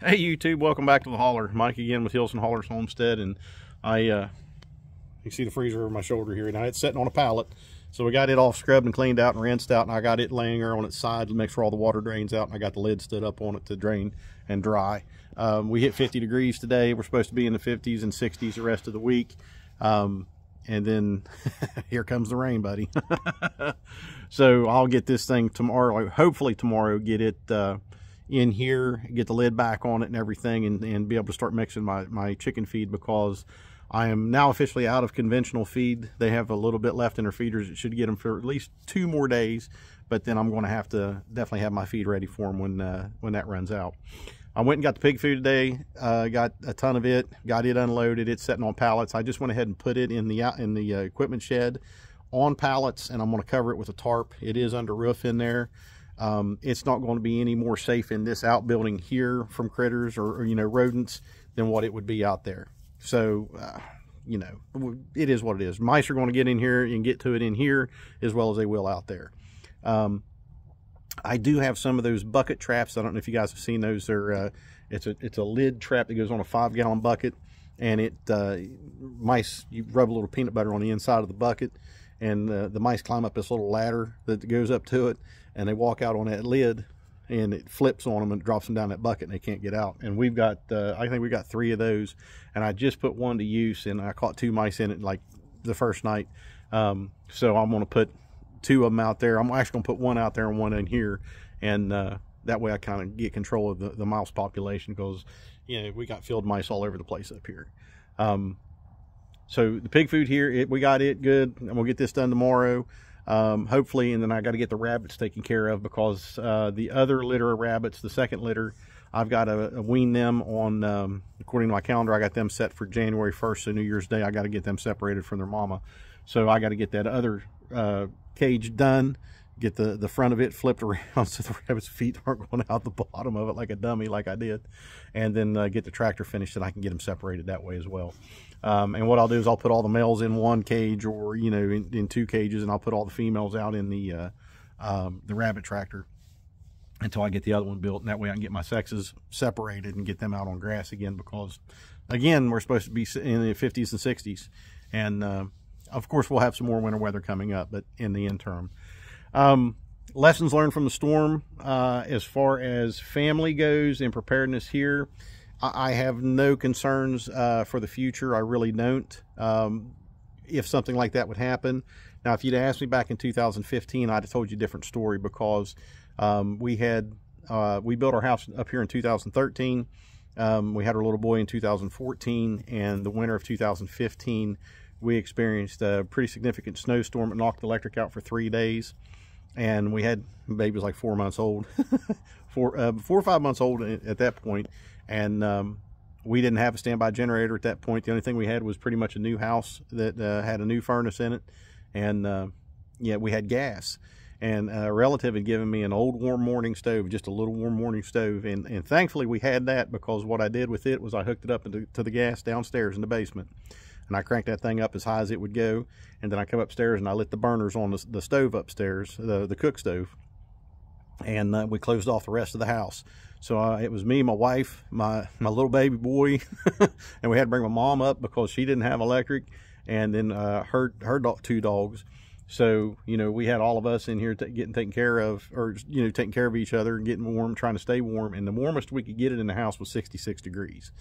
Hey YouTube, welcome back to the hauler. Mike again with Hills and Haulers Homestead, and you see the freezer over my shoulder here. Now it's sitting on a pallet, so we got it all scrubbed and cleaned out and rinsed out, and I got it laying there on its side to make sure all the water drains out, and I got the lid stood up on it to drain and dry. We hit 50 degrees today. We're supposed to be in the 50s and 60s the rest of the week, and then here comes the rain, buddy. So I'll get this thing tomorrow, hopefully tomorrow, get it in here, get the lid back on it and everything, and be able to start mixing my chicken feed, because I am now officially out of conventional feed. They have a little bit left in their feeders. It should get them for at least 2 more days, but then I'm going to have to definitely have my feed ready for them when that runs out. I went and got the pig food today, got a ton of it, got it unloaded. It's sitting on pallets. I just went ahead and put it in the equipment shed on pallets, and I'm going to cover it with a tarp. It is under roof in there. It's not going to be any more safe in this outbuilding here from critters or rodents than what it would be out there. So it is what it is. Mice are going to get in here and get to it in here as well as they will out there. I do have some of those bucket traps. I don't know if you guys have seen those. They're it's a lid trap that goes on a 5-gallon bucket, and mice, you rub a little peanut butter on the inside of the bucket, and the mice climb up this little ladder that goes up to it, and they walk out on that lid, and it flips on them and drops them down that bucket, and they can't get out. And we've got I think we got 3 of those, and I just put one to use, and I caught 2 mice in it like the first night. So I'm going to put 2 of them out there. I'm actually going to put 1 out there and 1 in here, and that way I kind of get control of the mouse population, because we got field mice all over the place up here. So the pig food here, we got it good. I'm gonna get this done tomorrow, hopefully, and then I got to get the rabbits taken care of, because the other litter of rabbits, the second litter, I've got to wean them on, according to my calendar, I got them set for January 1st, so New Year's Day. I got to get them separated from their mama. So I got to get that other cage done, get the front of it flipped around so the rabbit's feet aren't going out the bottom of it like a dummy like I did, and then get the tractor finished, and I can get them separated that way as well. And what I'll do is I'll put all the males in 1 cage, or in 2 cages, and I'll put all the females out in the rabbit tractor until I get the other one built, and that way I can get my sexes separated and get them out on grass again, because again, we're supposed to be in the 50s and 60s, and of course we'll have some more winter weather coming up, but in the interim. Lessons learned from the storm, as far as family goes and preparedness here, I have no concerns for the future. I really don't. If something like that would happen. Now, if you'd asked me back in 2015, I'd have told you a different story, because we built our house up here in 2013. We had our little boy in 2014, and the winter of 2015, we experienced a pretty significant snowstorm that knocked the electric out for 3 days. And we had, baby was like 4 months old, 4 or 5 months old at that point. And we didn't have a standby generator at that point. The only thing we had was pretty much a new house that had a new furnace in it. And yeah, we had gas. And a relative had given me an old warm morning stove, just a little warm morning stove. And thankfully we had that, because what I did with it was I hooked it up to the gas downstairs in the basement. And I cranked that thing up as high as it would go, and then I come upstairs and I lit the burners on the stove upstairs, the cook stove, and we closed off the rest of the house. So it was me, my wife, my little baby boy, and we had to bring my mom up because she didn't have electric, and then her 2 dogs. So we had all of us in here getting taken care of, or taking care of each other and getting warm, trying to stay warm. And the warmest we could get it in the house was 66 degrees.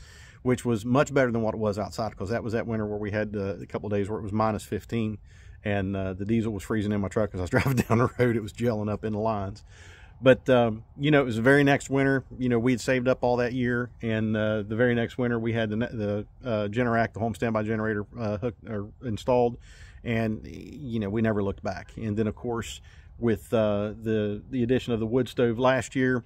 Which was much better than what it was outside, because that was that winter where we had a couple of days where it was -15, and the diesel was freezing in my truck as I was driving down the road. It was gelling up in the lines. But it was the very next winter. We had saved up all that year, and the very next winter we had the Generac, the home standby generator, installed, and we never looked back. And then of course with the addition of the wood stove last year,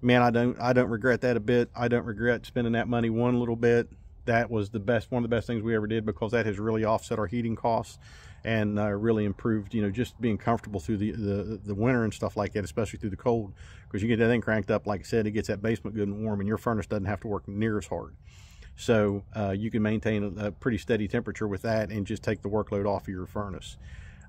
man, I don't regret that a bit. I don't regret spending that money one little bit. That was one of the best things we ever did, because that has really offset our heating costs, and really improved, just being comfortable through the winter and stuff like that, especially through the cold, because you get that thing cranked up, like I said, it gets that basement good and warm, and your furnace doesn't have to work near as hard. So you can maintain a pretty steady temperature with that, and just take the workload off of your furnace.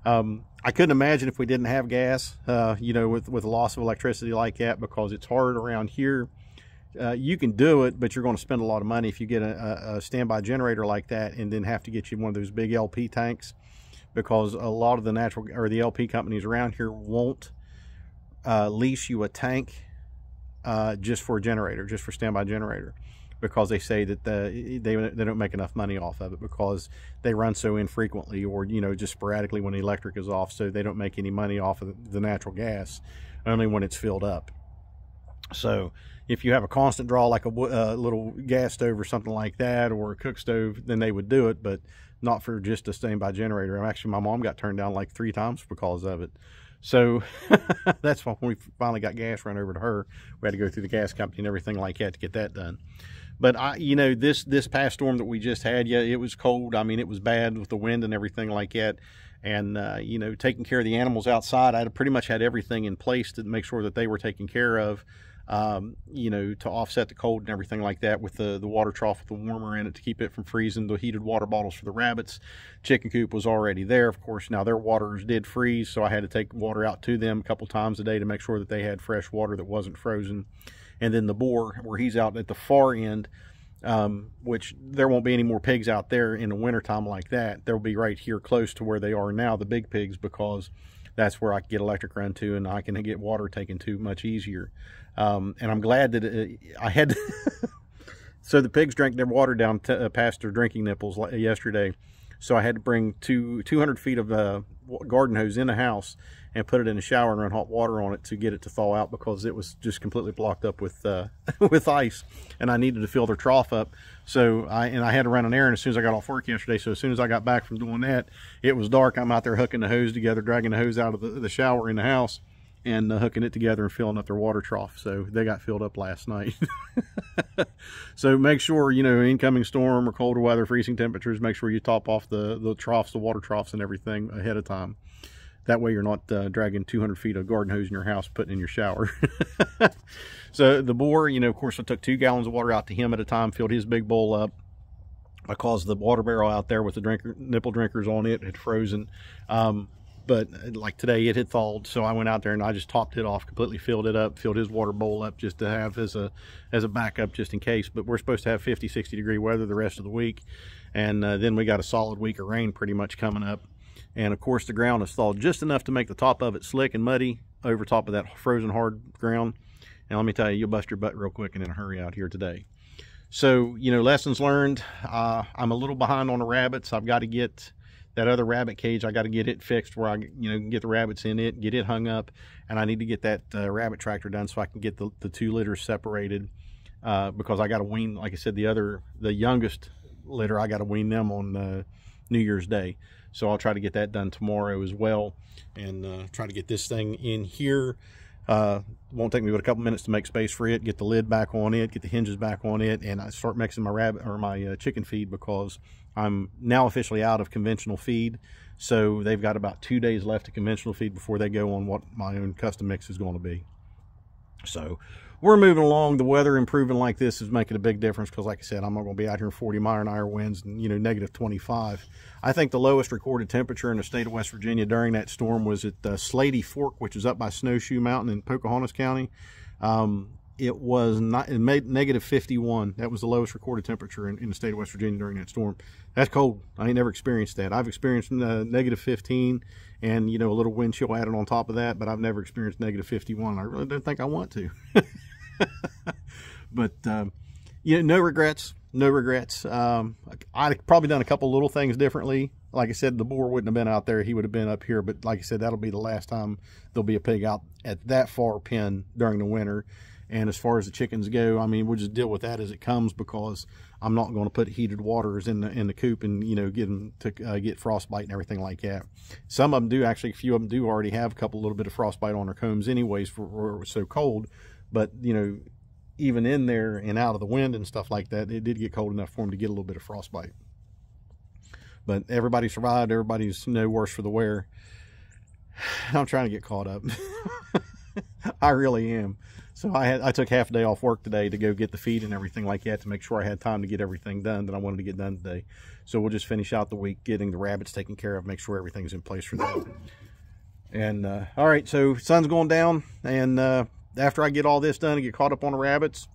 I couldn't imagine if we didn't have gas, with the loss of electricity like that, because it's hard around here. you can do it, but you're going to spend a lot of money if you get a standby generator like that, and then have to get you one of those big LP tanks, because a lot of the natural or the LP companies around here won't lease you a tank just for a generator, just for standby generator, because they say that they don't make enough money off of it, because they run so infrequently, or just sporadically when the electric is off, so they don't make any money off of the natural gas, only when it's filled up. So if you have a constant draw, like a little gas stove or something like that, or a cook stove, then they would do it, but not for just a standby generator. Actually, my mom got turned down like 3 times because of it. So that's why when we finally got gas run over to her, we had to go through the gas company and everything like that to get that done. But this past storm that we just had, yeah, it was cold. I mean, it was bad with the wind and everything like that. And taking care of the animals outside, I pretty much had everything in place to make sure that they were taken care of. To offset the cold and everything like that, with the water trough with the warmer in it to keep it from freezing, the heated water bottles for the rabbits. Chicken coop was already there, of course. Now their waters did freeze, so I had to take water out to them a couple times a day to make sure that they had fresh water that wasn't frozen. And then the boar, where he's out at the far end, which there won't be any more pigs out there in the wintertime like that. They'll be right here close to where they are now, the big pigs, because that's where I can get electric run to, and I can get water taken to much easier. And I'm glad that I had so the pigs drank their water down past their drinking nipples yesterday, so I had to bring 200 feet of garden hose in the house and put it in the shower and run hot water on it to get it to thaw out, because it was just completely blocked up with with ice, and I needed to fill their trough up. So I had to run an errand as soon as I got off work yesterday. So as soon as I got back from doing that, it was dark. I'm out there hooking the hose together, dragging the hose out of the shower in the house, and hooking it together and filling up their water trough. So they got filled up last night. So make sure, incoming storm or colder weather, freezing temperatures, make sure you top off the troughs, the water troughs and everything ahead of time. That way you're not dragging 200 feet of garden hose in your house, putting in your shower. So the boar, of course, I took 2 gallons of water out to him at a time, filled his big bowl up. I caused the water barrel out there with the nipple drinkers on it had frozen. But like today, it had thawed, so I went out there and I just topped it off, completely filled it up, filled his water bowl up just to have as a backup just in case. But we're supposed to have 50, 60 degree weather the rest of the week. And then we got a solid week of rain pretty much coming up. And of course, the ground is thawed just enough to make the top of it slick and muddy over top of that frozen hard ground. And let me tell you, you'll bust your butt real quick and in a hurry out here today. So, lessons learned. I'm a little behind on the rabbits. I've got to get that other rabbit cage. I got to get it fixed where I, can get the rabbits in it, get it hung up. And I need to get that rabbit tractor done so I can get the 2 litters separated. Because I got to wean, like I said, the youngest litter, I got to wean them on New Year's Day. So I'll try to get that done tomorrow as well, and try to get this thing in here. Won't take me but a couple minutes to make space for it, get the lid back on it, get the hinges back on it, and I start mixing my my chicken feed, because I'm now officially out of conventional feed. So they've got about 2 days left of conventional feed before they go on what my own custom mix is going to be. So we're moving along. The weather improving like this is making a big difference, because like I said, I'm not going to be out here in 40-mile-an-hour winds and negative 25. I think the lowest recorded temperature in the state of West Virginia during that storm was at Slady Fork, which is up by Snowshoe Mountain in Pocahontas County. It was negative 51. That was the lowest recorded temperature in the state of West Virginia during that storm. That's cold. I ain't never experienced that. I've experienced negative 15 and, a little wind chill added on top of that, but I've never experienced negative 51. I really don't think I want to. But, no regrets. No regrets. I'd probably done a couple little things differently. Like I said, the boar wouldn't have been out there. He would have been up here. But like I said, that'll be the last time there'll be a pig out at that far pen during the winter. And as far as the chickens go, I mean, we'll just deal with that as it comes, because I'm not going to put heated waters in the coop and, get them to get frostbite and everything like that. Some of them do, actually, a few of them do already have a little bit of frostbite on their combs anyways, for it was so cold. But, even in there and out of the wind and stuff like that, it did get cold enough for them to get a little bit of frostbite. But everybody survived. Everybody's no worse for the wear. I'm trying to get caught up. I really am. So I took half a day off work today to go get the feed and everything like that, to make sure I had time to get everything done that I wanted to get done today. So we'll just finish out the week getting the rabbits taken care of, make sure everything's in place for them. And all right, so sun's going down, and after I get all this done and get caught up on the rabbits,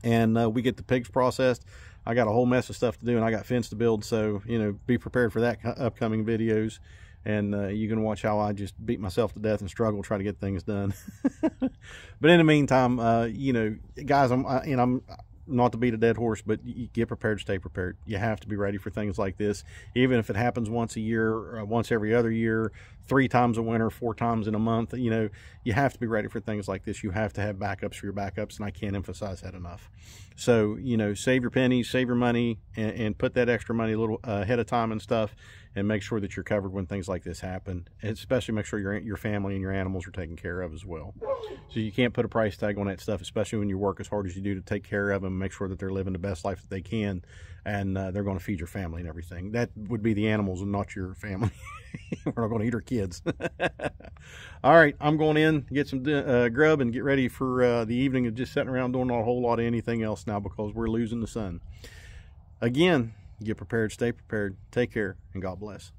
and we get the pigs processed. I got a whole mess of stuff to do, and I got fence to build, so be prepared for that upcoming videos. And you can watch how I just beat myself to death and struggle try to get things done. But in the meantime, guys, I'm not to beat a dead horse, but you get prepared, stay prepared. You have to be ready for things like this, even if it happens once a year, or once every other year, 3 times a winter, 4 times in a month. You have to be ready for things like this. You have to have backups for your backups, and I can't emphasize that enough. So save your pennies, save your money, and put that extra money a little ahead of time and stuff, and make sure that you're covered when things like this happen. And especially make sure your family and your animals are taken care of as well. So you can't put a price tag on that stuff, especially when you work as hard as you do to take care of them, make sure that they're living the best life that they can, and they're going to feed your family and everything. That would be the animals and not your family. We're not going to eat our kids. All right, I'm going in, get some grub, and get ready for the evening of just sitting around doing not a whole lot of anything else now, because we're losing the sun. Again, get prepared, stay prepared, take care, and God bless.